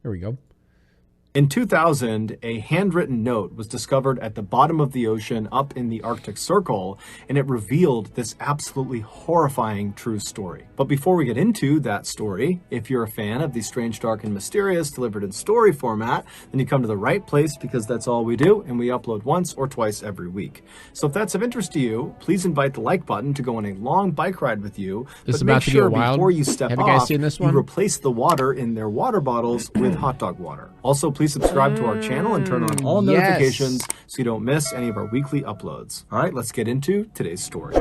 There we go. In 2000, a handwritten note was discovered at the bottom of the ocean up in the Arctic Circle, and it revealed this absolutely horrifying true story. But before we get into that story, if you're a fan of the strange, dark, and mysterious delivered in story format, then you come to the right place because that's all we do, and we upload once or twice every week. So if that's of interest to you, please invite the like button to go on a long bike ride with you. This is but make about to sure get wild. before you step Have you guys off, seen this you one? replace the water in their water bottles with hot dog water. Also, please subscribe to our channel and turn on all notifications so you don't miss any of our weekly uploads. All right, let's get into today's story.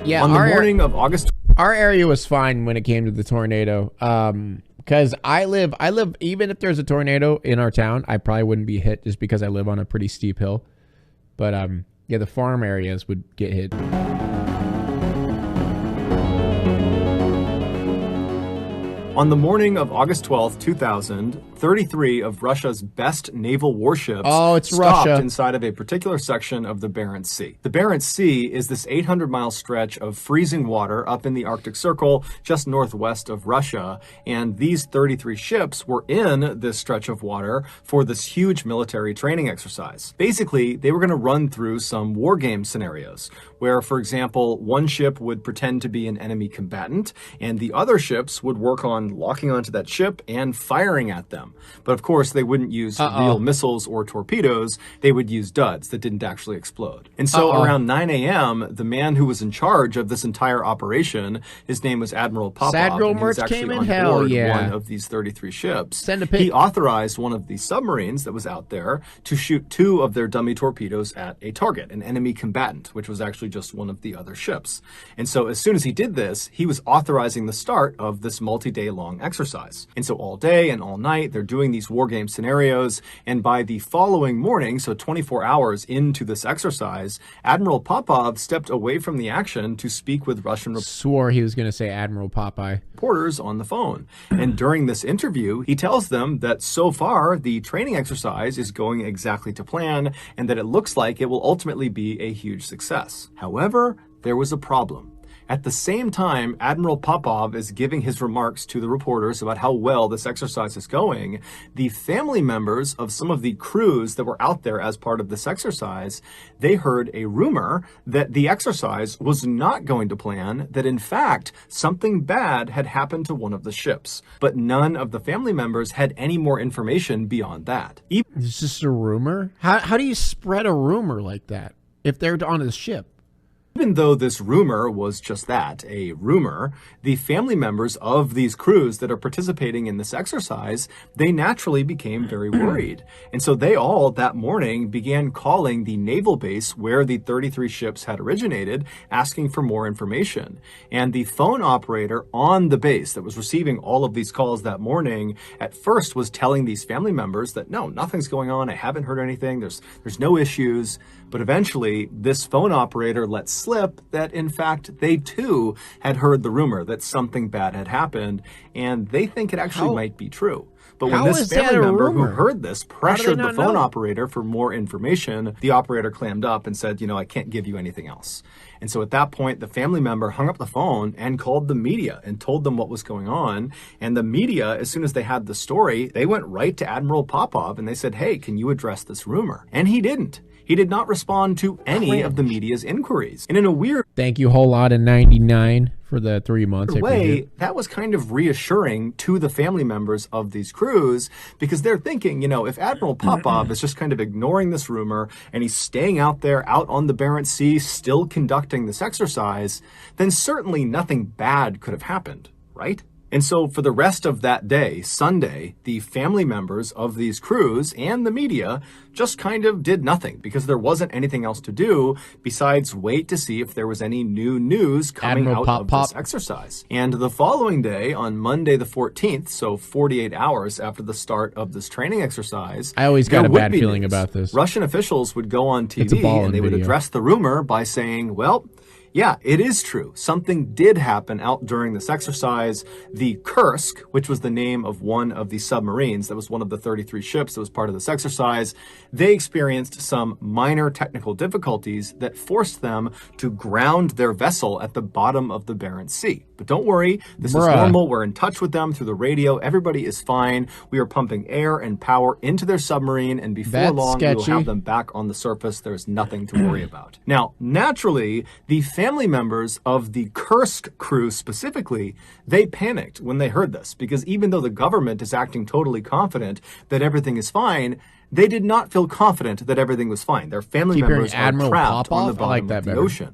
Yeah, On the morning of August, our area was fine when it came to the tornado. Because I live, even if there's a tornado in our town, I probably wouldn't be hit just because I live on a pretty steep hill. But yeah, the farm areas would get hit. On the morning of August 12th, 2000, 33 of Russia's best naval warships stopped inside of a particular section of the Barents Sea. The Barents Sea is this 800-mile stretch of freezing water up in the Arctic Circle just northwest of Russia, and these 33 ships were in this stretch of water for this huge military training exercise. Basically, they were going to run through some war game scenarios where, for example, one ship would pretend to be an enemy combatant, and the other ships would work on locking onto that ship and firing at them. But of course, they wouldn't use real missiles or torpedoes. They would use duds that didn't actually explode. And so around 9 a.m., the man who was in charge of this entire operation, his name was Admiral Popov, and he was actually on board one of these 33 ships. He authorized one of the submarines that was out there to shoot 2 of their dummy torpedoes at a target, an enemy combatant, which was actually just one of the other ships. And so as soon as he did this, he was authorizing the start of this multi-day long exercise. And so all day and all night, they're doing these war game scenarios. And by the following morning, so 24 hours into this exercise, Admiral Popov stepped away from the action to speak with Russian swore he was going to say Admiral Popeye. Reporters on the phone. And during this interview, he tells them that so far the training exercise is going exactly to plan and that it looks like it will ultimately be a huge success. However, there was a problem. At the same time, Admiral Popov is giving his remarks to the reporters about how well this exercise is going, the family members of some of the crews that were out there as part of this exercise, they heard a rumor that the exercise was not going to plan, that in fact, something bad had happened to one of the ships. But none of the family members had any more information beyond that. It's just a rumor? How do you spread a rumor like that if they're on a ship? Even though this rumor was just that, a rumor, the family members of these crews that are participating in this exercise, they naturally became very worried. And so they all that morning began calling the naval base where the 33 ships had originated, asking for more information. And the phone operator on the base that was receiving all of these calls that morning at first was telling these family members that no, nothing's going on. I haven't heard anything. There's no issues. But eventually this phone operator let slip that in fact they too had heard the rumor that something bad had happened, and they think it actually might be true. But when this family member who heard this pressured the phone operator for more information, the operator clammed up and said, I can't give you anything else. And so at that point, the family member hung up the phone and called the media and told them what was going on. And the media, as soon as they had the story, they went right to Admiral Popov and they said, hey, can you address this rumor? And he didn't. He did not respond to any of the media's inquiries. And in a weird thank you whole lot in 99 for the 3 months way, that was kind of reassuring to the family members of these crews, because they're thinking, if Admiral Popov is just kind of ignoring this rumor and he's staying out there out on the Barents Sea still conducting this exercise, then certainly nothing bad could have happened, right? And so for the rest of that day, Sunday, the family members of these crews and the media just kind of did nothing because there wasn't anything else to do besides wait to see if there was any new news coming out of this exercise. And the following day, on Monday the 14th, so 48 hours after the start of this training exercise, I always got a bad feeling about this. Russian officials would go on TV and they would address the rumor by saying, well, Yeah, it is true. Something did happen out during this exercise. The Kursk, which was the name of one of the submarines, that was one of the 33 ships that was part of this exercise, they experienced some minor technical difficulties that forced them to ground their vessel at the bottom of the Barents Sea. But don't worry, this is normal. We're in touch with them through the radio. Everybody is fine. We are pumping air and power into their submarine, and before long, we will have them back on the surface. There's nothing to worry about. Now, naturally, the family members of the Kursk crew specifically, they panicked when they heard this, because even though the government is acting totally confident that everything is fine, they did not feel confident that everything was fine. Their family members are trapped on the bottom of the ocean.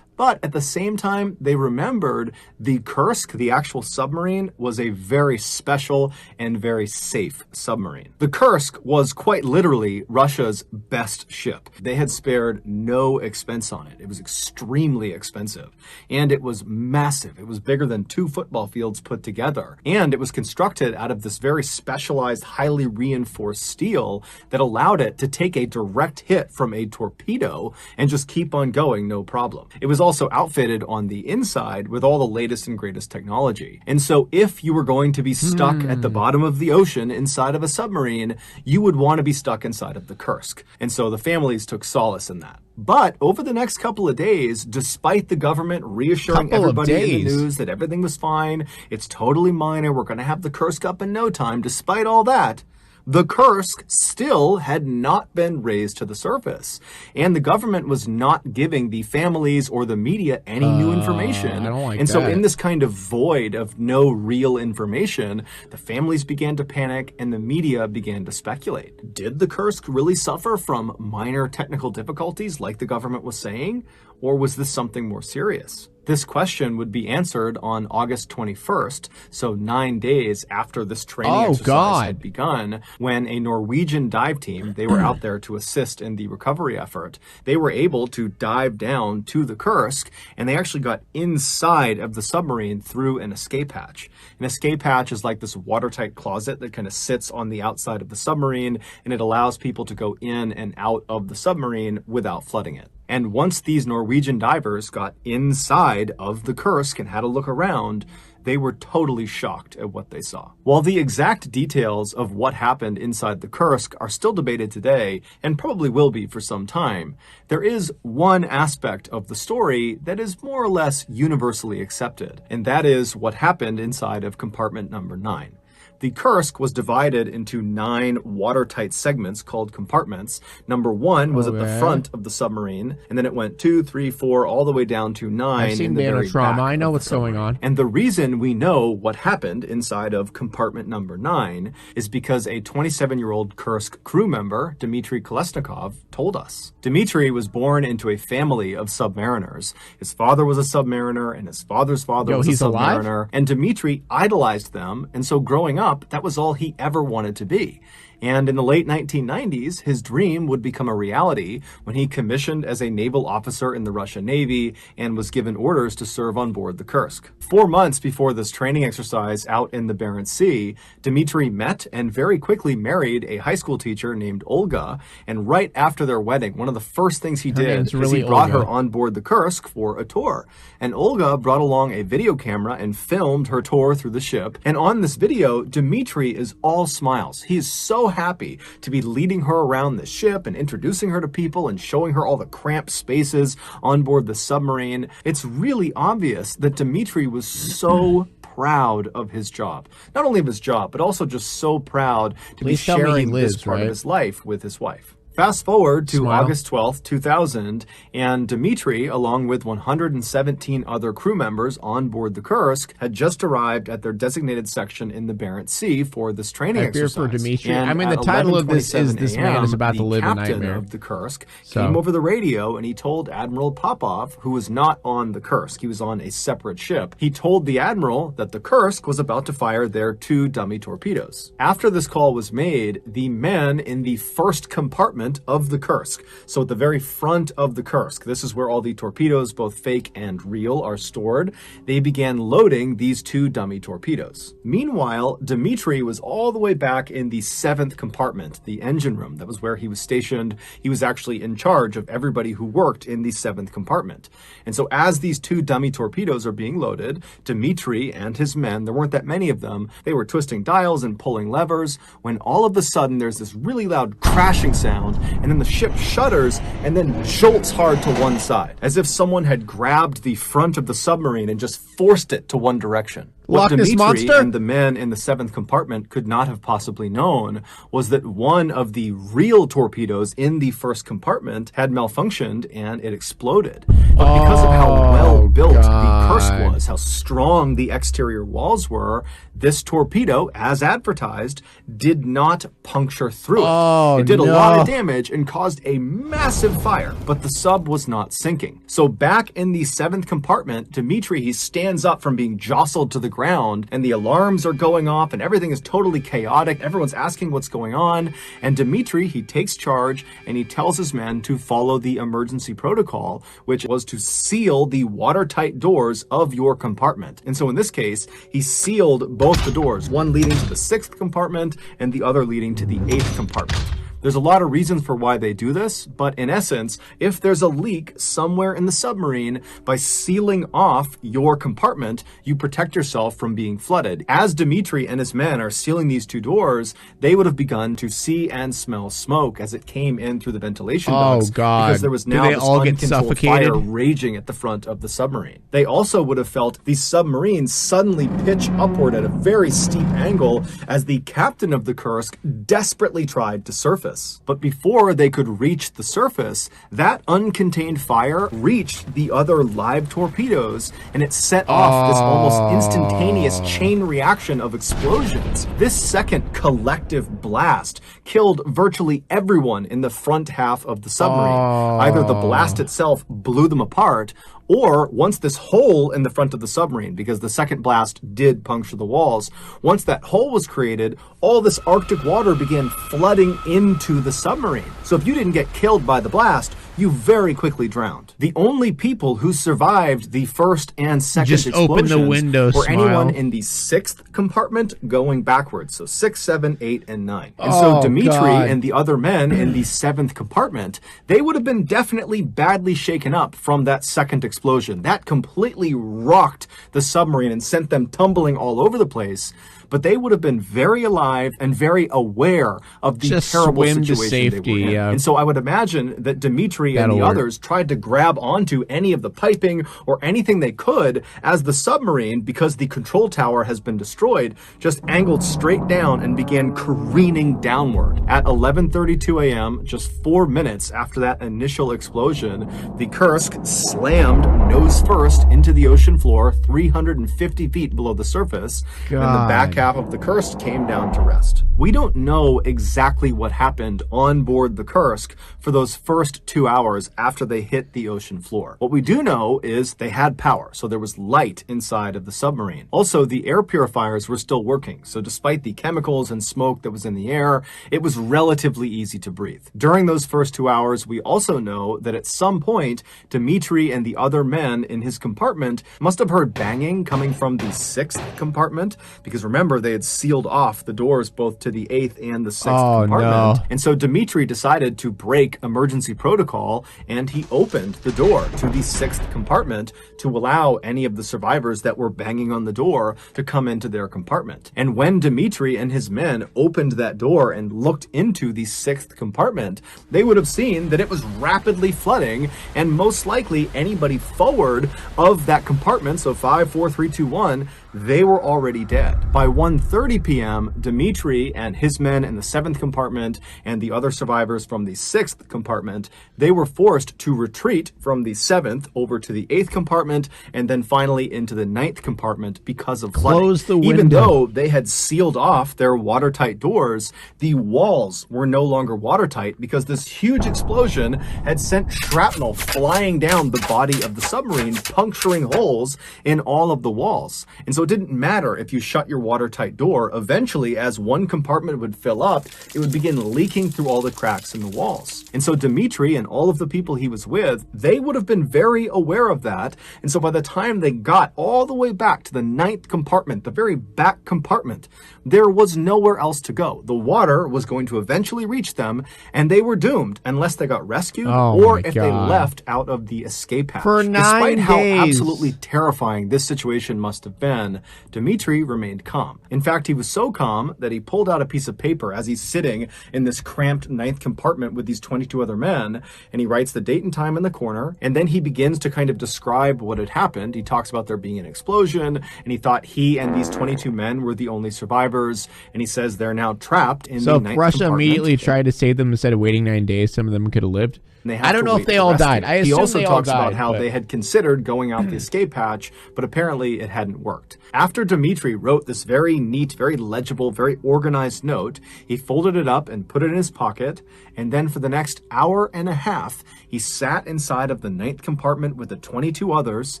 But at the same time, they remembered the Kursk, the actual submarine, was a very special and very safe submarine. The Kursk was quite literally Russia's best ship. They had spared no expense on it. It was extremely expensive, and it was massive. It was bigger than 2 football fields put together, and it was constructed out of this very specialized, highly reinforced steel that allowed it to take a direct hit from a torpedo and just keep on going, no problem. It was also outfitted on the inside with all the latest and greatest technology. And so if you were going to be stuck at the bottom of the ocean inside of a submarine, you would want to be stuck inside of the Kursk. And so the families took solace in that. But over the next couple of days, despite the government reassuring everybody in the news that everything was fine, it's totally minor, we're going to have the Kursk up in no time, despite all that, the Kursk still had not been raised to the surface, and the government was not giving the families or the media any new information. So in this kind of void of no real information, the families began to panic and the media began to speculate. Did the Kursk really suffer from minor technical difficulties like the government was saying, or was this something more serious? This question would be answered on August 21st, so 9 days after this training exercise had begun, when a Norwegian dive team, they were out there to assist in the recovery effort, they were able to dive down to the Kursk, and they actually got inside of the submarine through an escape hatch. An escape hatch is like this watertight closet that kind of sits on the outside of the submarine, and it allows people to go in and out of the submarine without flooding it. And once these Norwegian divers got inside of the Kursk and had a look around, they were totally shocked at what they saw. While the exact details of what happened inside the Kursk are still debated today, and probably will be for some time, there is one aspect of the story that is more or less universally accepted, and that is what happened inside of compartment number 9. The Kursk was divided into 9 watertight segments called compartments. Number 1 was at the front of the submarine, and then it went 2, 3, 4, all the way down to 9 in the very back. I know what's going on. And the reason we know what happened inside of compartment number 9 is because a 27-year-old Kursk crew member, Dmitry told us. Dmitry was born into a family of submariners. His father was a submariner, and his father's father was a submariner. And Dmitry idolized them, and so growing up, that was all he ever wanted to be. And in the late 1990s, his dream would become a reality when he commissioned as a naval officer in the Russian Navy and was given orders to serve on board the Kursk. 4 months before this training exercise out in the Barents Sea, Dmitry met and very quickly married a high school teacher named Olga. And right after their wedding, one of the first things he did is he brought her on board the Kursk for a tour. And Olga brought along a video camera and filmed her tour through the ship. And on this video, Dmitry is all smiles. He is so happy to be leading her around the ship and introducing her to people and showing her all the cramped spaces on board the submarine. It's really obvious that Dmitry was so proud of his job. Not only of his job, but also just so proud to be sharing this part of his life with his wife. Fast forward to August 12th, 2000, and Dmitry, along with 117 other crew members on board the Kursk, had just arrived at their designated section in the Barents Sea for this training exercise. For Dmitry. I mean, the title of this is "This Man is About to Live a Nightmare." The captain of the Kursk came over the radio and he told Admiral Popov, who was not on the Kursk, he was on a separate ship. He told the admiral that the Kursk was about to fire their 2 dummy torpedoes. After this call was made, the men in the first compartment compartment of the Kursk. So at the very front of the Kursk, this is where all the torpedoes, both fake and real, are stored. They began loading these 2 dummy torpedoes. Meanwhile, Dmitry was all the way back in the 7th compartment, the engine room. That was where he was stationed. He was actually in charge of everybody who worked in the 7th compartment. And so as these 2 dummy torpedoes are being loaded, Dmitry and his men, there weren't that many of them, they were twisting dials and pulling levers, when all of a sudden there's this really loud crashing sound, and then the ship shudders and then jolts hard to one side, as if someone had grabbed the front of the submarine and just forced it to one direction. What Dmitry and the men in the 7th compartment could not have possibly known was that one of the real torpedoes in the 1st compartment had malfunctioned and it exploded. But because of how well built the Kursk was, how strong the exterior walls were, this torpedo, as advertised, did not puncture through it. It did a lot of damage and caused a massive fire, but the sub was not sinking. So back in the 7th compartment, Dmitry, he stands up from being jostled to the ground, and the alarms are going off and everything is totally chaotic. Everyone's asking what's going on, and Dmitry, he takes charge and he tells his men to follow the emergency protocol, which was to seal the watertight doors of your compartment. And so in this case, he sealed both the doors, one leading to the 6th compartment and the other leading to the 8th compartment. There's a lot of reasons for why they do this, but in essence, if there's a leak somewhere in the submarine, by sealing off your compartment, you protect yourself from being flooded. As Dmitry and his men are sealing these 2 doors, they would have begun to see and smell smoke as it came in through the ventilation ducts, because there was now this uncontrolled fire raging at the front of the submarine. They also would have felt the submarine suddenly pitch upward at a very steep angle as the captain of the Kursk desperately tried to surface. But before they could reach the surface, that uncontained fire reached the other live torpedoes, and it set off this almost instantaneous chain reaction of explosions. This second collective blast killed virtually everyone in the front half of the submarine. Either the blast itself blew them apart, or once this hole in the front of the submarine, because the second blast did puncture the walls, once that hole was created, all this Arctic water began flooding into the submarine. So if you didn't get killed by the blast, you very quickly drowned. The only people who survived the 1st and 2nd explosions were anyone in the 6th compartment going backwards. So 6, 7, 8, and 9. And so Dmitry and the other men in the 7th compartment, they would have been definitely badly shaken up from that 2nd explosion. That completely rocked the submarine and sent them tumbling all over the place. But they would have been very alive and very aware of the terrible situation they were in. And so I would imagine that Dmitry and the others tried to grab onto any of the piping or anything they could as the submarine, because the control tower has been destroyed, just angled straight down and began careening downward. At 11:32 a.m., just 4 minutes after that initial explosion, the Kursk slammed nose first into the ocean floor 350 feet below the surface, and the back half of the Kursk came down to rest. We don't know exactly what happened on board the Kursk for those first 2 hours after they hit the ocean floor. What we do know is they had power, so there was light inside of the submarine. Also, the air purifiers were still working, so despite the chemicals and smoke that was in the air, it was relatively easy to breathe. During those first 2 hours, we also know that at some point, Dmitry and the other men in his compartment must have heard banging coming from the 6th compartment, because remember, they had sealed off the doors both to the 8th and the 6th compartment. And so Dmitry decided to break emergency protocol, and he opened the door to the 6th compartment to allow any of the survivors that were banging on the door to come into their compartment. And when Dmitry and his men opened that door and looked into the 6th compartment, they would have seen that it was rapidly flooding, and most likely anybody forward of that compartment, so 5, 4, 3, 2, 1, they were already dead. By 1:30 p.m., Dmitry and his men in the 7th compartment and the other survivors from the 6th compartment, they were forced to retreat from the 7th over to the 8th compartment and then finally into the 9th compartment because of flooding. Close the window. Even though they had sealed off their watertight doors, the walls were no longer watertight because this huge explosion had sent shrapnel flying down the body of the submarine, puncturing holes in all of the walls. And so so it didn't matter if you shut your watertight door. Eventually, as one compartment would fill up, it would begin leaking through all the cracks in the walls. And so Dmitry and all of the people he was with, they would have been very aware of that. And so by the time they got all the way back to the 9th compartment, the very back compartment, there was nowhere else to go. The water was going to eventually reach them, and they were doomed unless they got rescued or if they left out of the escape hatch. For 9 Despite days. how absolutely terrifying this situation must have been, Dmitry remained calm. In fact, he was so calm that he pulled out a piece of paper as he's sitting in this cramped 9th compartment with these 22 other men, and he writes the date and time in the corner, and then he begins to kind of describe what had happened. He talks about there being an explosion, and he thought he and these 22 men were the only survivors, and he says they're now trapped in the 9th compartment. So if Russia immediately tried to save them instead of waiting 9 days, some of them could have lived? I don't know if they all died. I assume he also they all talks about died, how they had considered going out the escape hatch, but apparently it hadn't worked. After Dmitry wrote this very neat, very legible, very organized note, he folded it up and put it in his pocket, and then for the next hour and a half, he sat inside of the 9th compartment with the 22 others,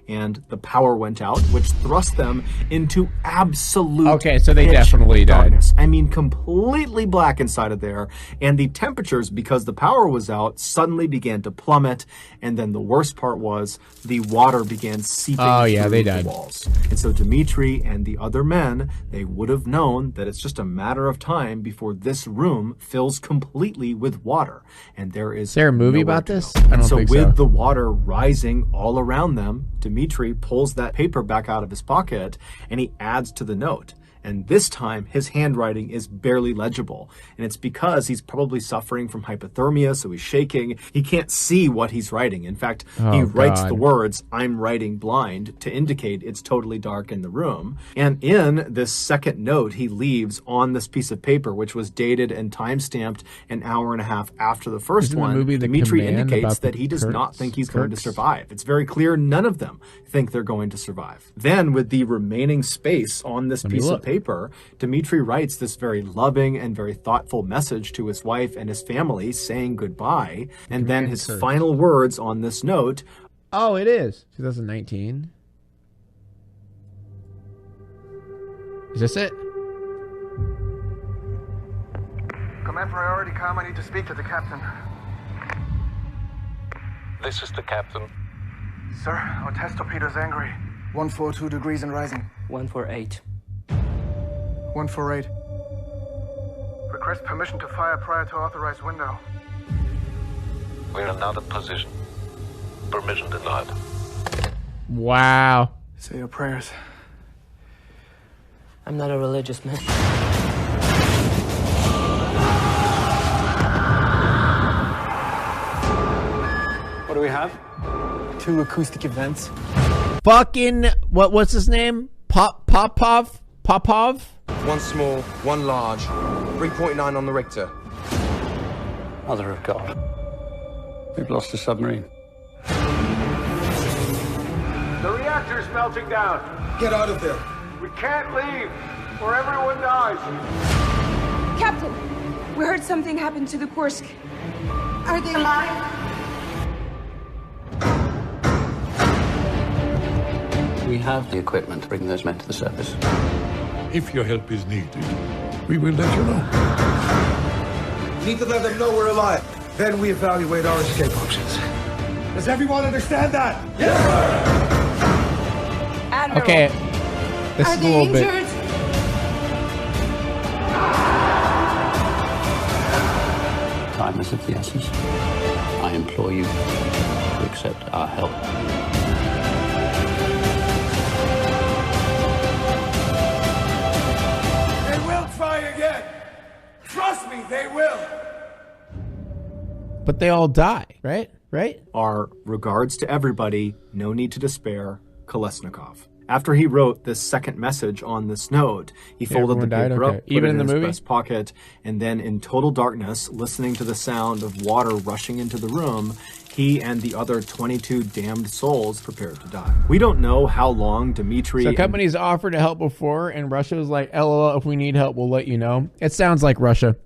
and the power went out, which thrust them into absolute Okay, so they definitely darkness. I mean, completely black inside of there, and the temperatures, because the power was out, suddenly began to plummet, and then the worst part was the water began seeping through the walls. And so Dmitry and the other men, they would have known that it's just a matter of time before this room fills completely with water. And is there a movie about this? I don't think so. With the water rising all around them, Dmitry pulls that paper back out of his pocket and he adds to the note. And this time, his handwriting is barely legible. And it's because he's probably suffering from hypothermia, so he's shaking. He can't see what he's writing. In fact, he writes the words, "I'm writing blind," to indicate it's totally dark in the room. And in this second note he leaves on this piece of paper, which was dated and time-stamped an hour and a half after the first one, Dmitry indicates that he does not think he's going to survive. It's very clear none of them think they're going to survive. Then, with the remaining space on this piece of paper, Dmitry writes this very loving and very thoughtful message to his wife and his family saying goodbye. And then his final words on this note. Oh, it is 2019. Is this it? Command priority com, I need to speak to the captain. This is the captain. Sir, our test torpedo's angry. 142 degrees and rising. 148. 148. Request permission to fire prior to authorized window. We're not in position. Permission denied. Wow. Say your prayers. I'm not a religious man. What do we have? 2 acoustic events. Fucking what's his name? Popov? 1 small, 1 large. 3.9 on the Richter. Mother of God. We've lost a submarine. The reactor's melting down. Get out of there. We can't leave, or everyone dies. Captain, we heard something happened to the Kursk. Are they alive? We have the equipment to bring those men to the surface. If your help is needed, we will let you know. Need to let them know we're alive. Then we evaluate our escape options. Does everyone understand that? Yes, sir! Admiral, okay. This are is a they little injured? bit. Time is of the essence. I implore you to accept our help. They will try again. Trust me, they will. But they all die, right? Right? Our regards to everybody, no need to despair, Kolesnikov. After he wrote this second message on this note, he folded the paper up, put it in his breast pocket, and then in total darkness, listening to the sound of water rushing into the room, he and the other 22 damned souls prepared to die. We don't know how long Dmitry... So companies offered to help before, and Russia was like, LOL, if we need help, we'll let you know. It sounds like Russia.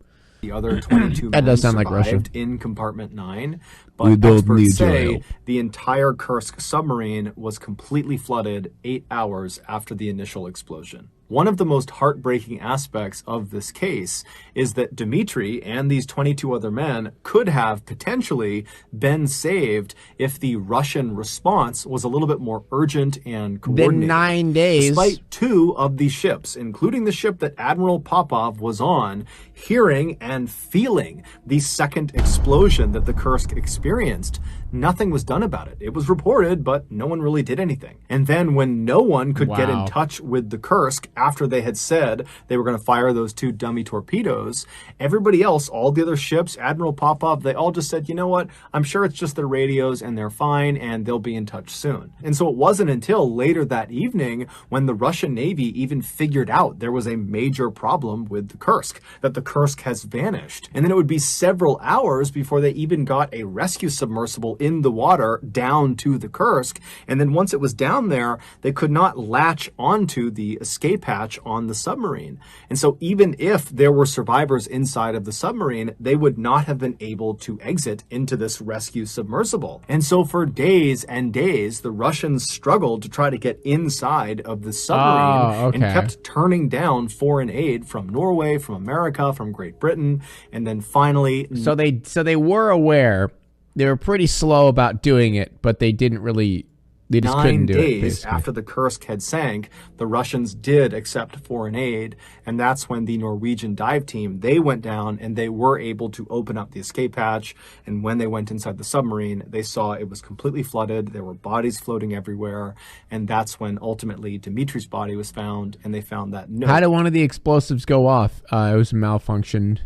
The other 22 that men does sound like Russia. survived in compartment 9, but experts say the entire Kursk submarine was completely flooded 8 hours after the initial explosion. One of the most heartbreaking aspects of this case is that Dmitry and these 22 other men could have potentially been saved if the Russian response was a little bit more urgent and coordinated. Then 9 days. Despite 2 of these ships, including the ship that Admiral Popov was on, hearing and feeling the second explosion that the Kursk experienced, nothing was done about it. It was reported, but no one really did anything. And then when no one could get in touch with the Kursk after they had said they were going to fire those 2 dummy torpedoes, everybody else, all the other ships, Admiral Popov, they all just said, you know what, I'm sure it's just their radios and they're fine and they'll be in touch soon. And so it wasn't until later that evening when the Russian Navy even figured out there was a major problem with the Kursk, that the Kursk has vanished. And then it would be several hours before they even got a rescue submersible in the water down to the Kursk. And then once it was down there, they could not latch onto the escape hatch on the submarine. And so even if there were survivors inside of the submarine, they would not have been able to exit into this rescue submersible. And so for days and days, the Russians struggled to try to get inside of the submarine and kept turning down foreign aid from Norway, from America, from Great Britain. And then finally... So they were aware. They were pretty slow about doing it, but they didn't really... They just couldn't do it. 9 days after the Kursk had sank, the Russians did accept foreign aid, and that's when the Norwegian dive team, they went down and they were able to open up the escape hatch. And when they went inside the submarine, they saw it was completely flooded. There were bodies floating everywhere, and that's when ultimately Dmitry's body was found, and they found that note. How did one of the explosives go off? It was a malfunctioned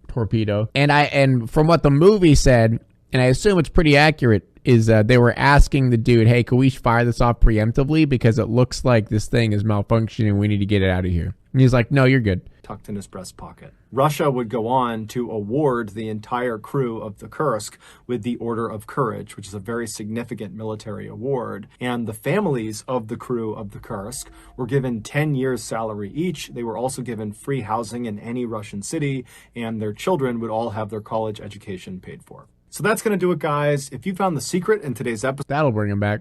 torpedo, and from what the movie said, and I assume it's pretty accurate, is they were asking the dude, hey, can we fire this off preemptively because it looks like this thing is malfunctioning and we need to get it out of here. And he's like, no, you're good. Tucked in his breast pocket. Russia would go on to award the entire crew of the Kursk with the Order of Courage, which is a very significant military award. And the families of the crew of the Kursk were given 10 years salary each. They were also given free housing in any Russian city, and their children would all have their college education paid for. So that's going to do it, guys. If you found the secret in today's episode... That'll bring him back.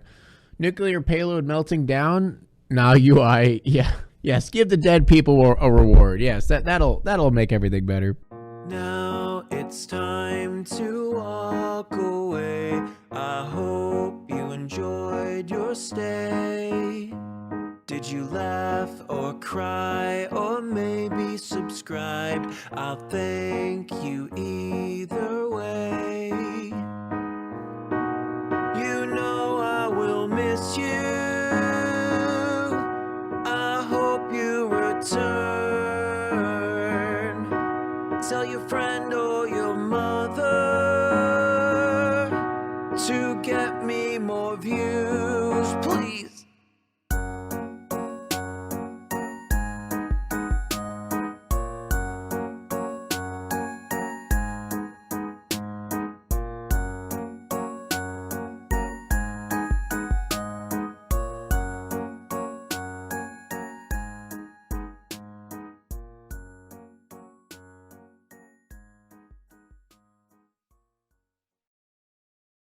Nuclear payload melting down? Now UI. Yeah. Yes, give the dead people a reward. Yes, that'll make everything better. Now it's time to walk away. I hope you enjoyed your stay. Did you laugh or cry or maybe subscribe? I'll thank you either way. You know I will miss you. I hope you return. Tell your friend or